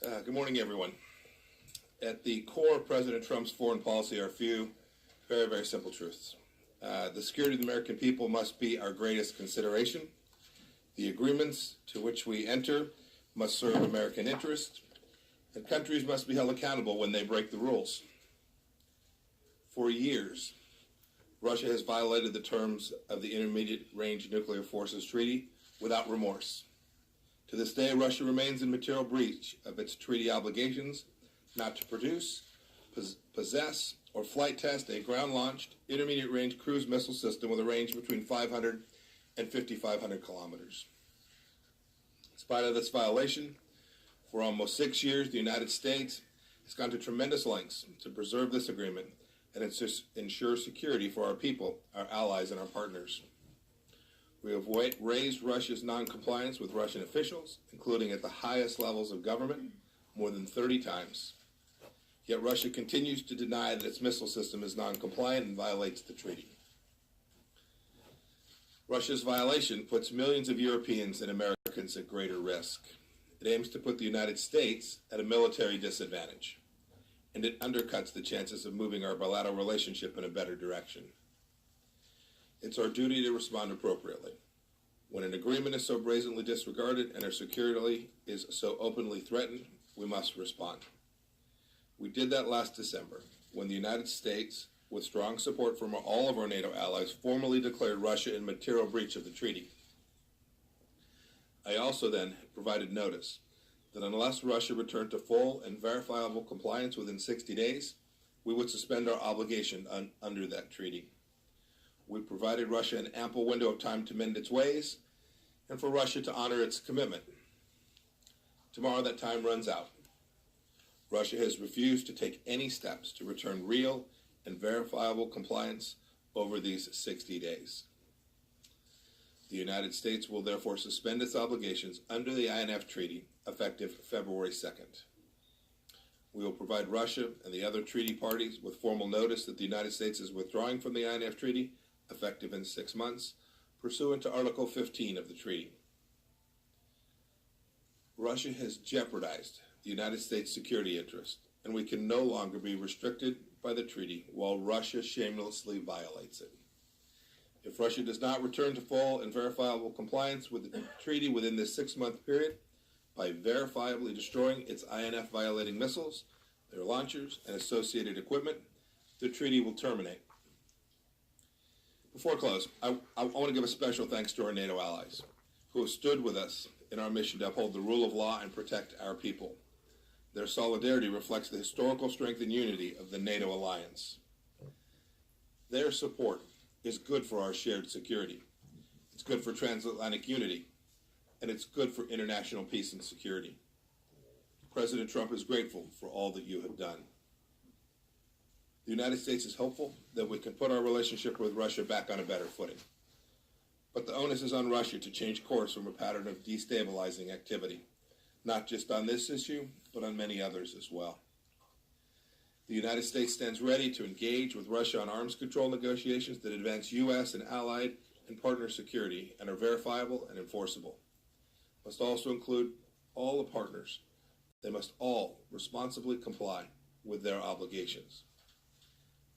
Good morning, everyone. At the core of President Trump's foreign policy are a few very, very simple truths. The security of the American people must be our greatest consideration. The agreements to which we enter must serve American interests, and countries must be held accountable when they break the rules. For years, Russia has violated the terms of the Intermediate Range Nuclear Forces Treaty without remorse. To this day, Russia remains in material breach of its treaty obligations not to produce, possess, or flight test a ground-launched intermediate-range cruise missile system with a range between 500 and 5,500 kilometers. In spite of this violation, for almost 6 years, the United States has gone to tremendous lengths to preserve this agreement and ensure security for our people, our allies, and our partners. We have raised Russia's non-compliance with Russian officials, including at the highest levels of government, more than 30 times. Yet Russia continues to deny that its missile system is non-compliant and violates the treaty. Russia's violation puts millions of Europeans and Americans at greater risk. It aims to put the United States at a military disadvantage, and it undercuts the chances of moving our bilateral relationship in a better direction. It's our duty to respond appropriately. When an agreement is so brazenly disregarded and our security is so openly threatened, we must respond. We did that last December when the United States, with strong support from all of our NATO allies, formally declared Russia in material breach of the treaty. I also then provided notice that unless Russia returned to full and verifiable compliance within 60 days, we would suspend our obligation under that treaty. We provided Russia an ample window of time to mend its ways and for Russia to honor its commitment. Tomorrow that time runs out. Russia has refused to take any steps to return real and verifiable compliance over these 60 days. The United States will therefore suspend its obligations under the INF Treaty effective February 2nd. We will provide Russia and the other treaty parties with formal notice that the United States is withdrawing from the INF Treaty effective in 6 months, pursuant to Article 15 of the treaty. Russia has jeopardized the United States' security interest, and we can no longer be restricted by the treaty while Russia shamelessly violates it. If Russia does not return to full and verifiable compliance with the treaty within this 6-month period, by verifiably destroying its INF-violating missiles, their launchers, and associated equipment, the treaty will terminate. Before I close, I want to give a special thanks to our NATO allies who have stood with us in our mission to uphold the rule of law and protect our people. Their solidarity reflects the historical strength and unity of the NATO alliance. Their support is good for our shared security. It's good for transatlantic unity, and it's good for international peace and security. President Trump is grateful for all that you have done. The United States is hopeful that we can put our relationship with Russia back on a better footing. But the onus is on Russia to change course from a pattern of destabilizing activity, not just on this issue, but on many others as well. The United States stands ready to engage with Russia on arms control negotiations that advance U.S. and allied and partner security and are verifiable and enforceable. Must also include all the partners. They must all responsibly comply with their obligations.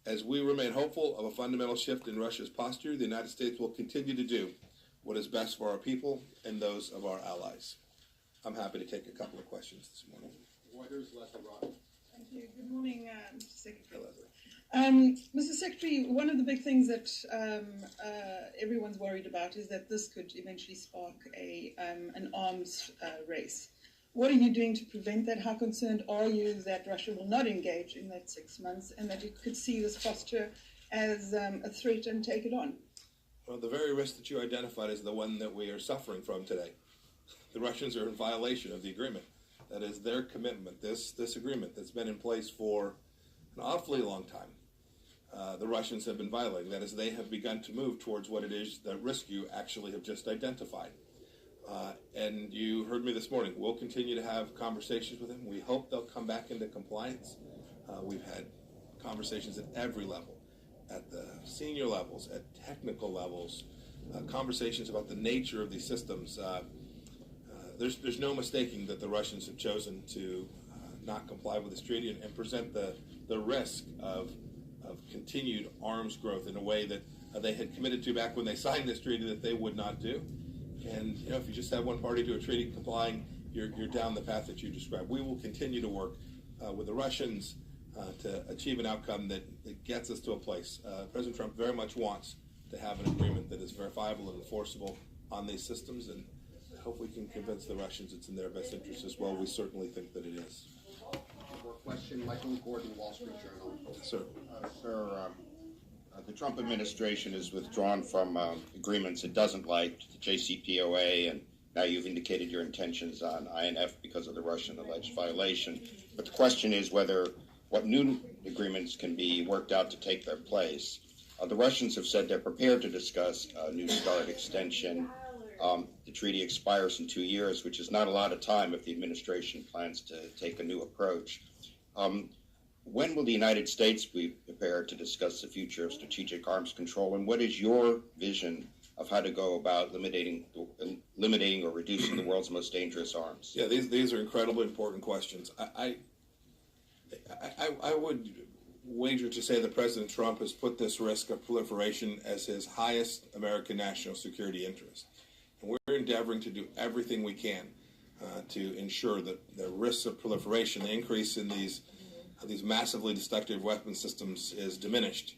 As we remain hopeful of a fundamental shift in Russia's posture, the United States will continue to do what is best for our people and those of our allies. I'm happy to take a couple of questions this morning. Here's Leslie Rock. Thank you. Good morning, Mr. Secretary. Mr. Secretary, one of the big things that everyone's worried about is that this could eventually spark an arms race. What are you doing to prevent that? How concerned are you that Russia will not engage in that 6 months and that you could see this posture as a threat and take it on? Well, the very risk that you identified is the one that we are suffering from today. The Russians are in violation of the agreement. That is their commitment, this agreement that's been in place for an awfully long time. The Russians have been violating. That is, they have begun to move towards what it is that risk you actually have just identified. And you heard me this morning. We'll continue to have conversations with them. We hope they'll come back into compliance. We've had conversations at every level, at the senior levels, at technical levels, conversations about the nature of these systems. there's no mistaking that the Russians have chosen to not comply with this treaty and present the risk of continued arms growth in a way that they had committed to back when they signed this treaty that they would not do. And if you just have one party to a treaty complying, you're down the path that you described. We will continue to work with the Russians to achieve an outcome that gets us to a place. President Trump very much wants to have an agreement that is verifiable and enforceable on these systems, and I hope we can convince the Russians it's in their best interest as well. We certainly think that it is. More question, Michael Gordon, Wall Street Journal. Sir. Sir, the Trump administration has withdrawn from agreements it doesn't like, the JCPOA, and now you've indicated your intentions on INF because of the Russian alleged violation. But the question is what new agreements can be worked out to take their place. The Russians have said they're prepared to discuss a New START extension. The treaty expires in 2 years, which is not a lot of time if the administration plans to take a new approach. When will the United States be prepared to discuss the future of strategic arms control, and what is your vision of how to go about eliminating or reducing the world's most dangerous arms? Yeah, these are incredibly important questions. I would wager to say that President Trump has put this risk of proliferation as his highest American national security interest. And we're endeavoring to do everything we can to ensure that the risks of proliferation, the increase in these massively destructive weapon systems is diminished.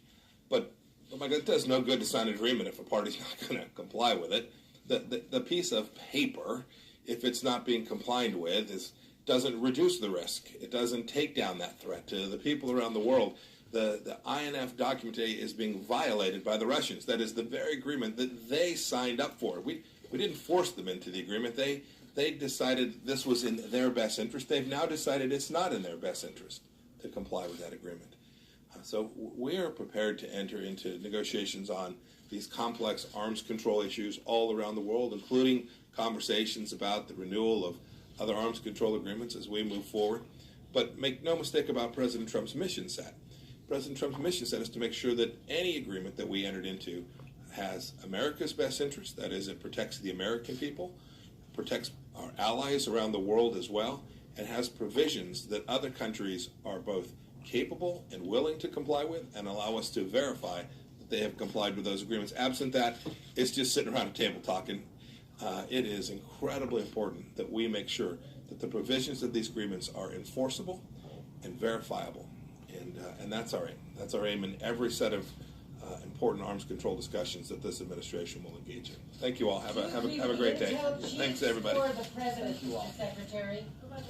But my God, it does no good to sign an agreement if a party's not going to comply with it. The piece of paper, if it's not being complied with, doesn't reduce the risk. It doesn't take down that threat to the people around the world. The INF document today is being violated by the Russians. That is the very agreement that they signed up for. We didn't force them into the agreement. They decided this was in their best interest. They've now decided it's not in their best interest to comply with that agreement. So we are prepared to enter into negotiations on these complex arms control issues all around the world, including conversations about the renewal of other arms control agreements as we move forward. But make no mistake about President Trump's mission set. President Trump's mission set is to make sure that any agreement that we entered into has America's best interest. That is, it protects the American people, protects our allies around the world as well, and has provisions that other countries are both capable and willing to comply with and allow us to verify that they have complied with those agreements. Absent that, it's just sitting around a table talking. It is incredibly important that we make sure that the provisions of these agreements are enforceable and verifiable. And that's our aim. That's our aim in every set of important arms control discussions that this administration will engage in. Thank you all. Have a great day. Thanks, everybody. For the President, Secretary.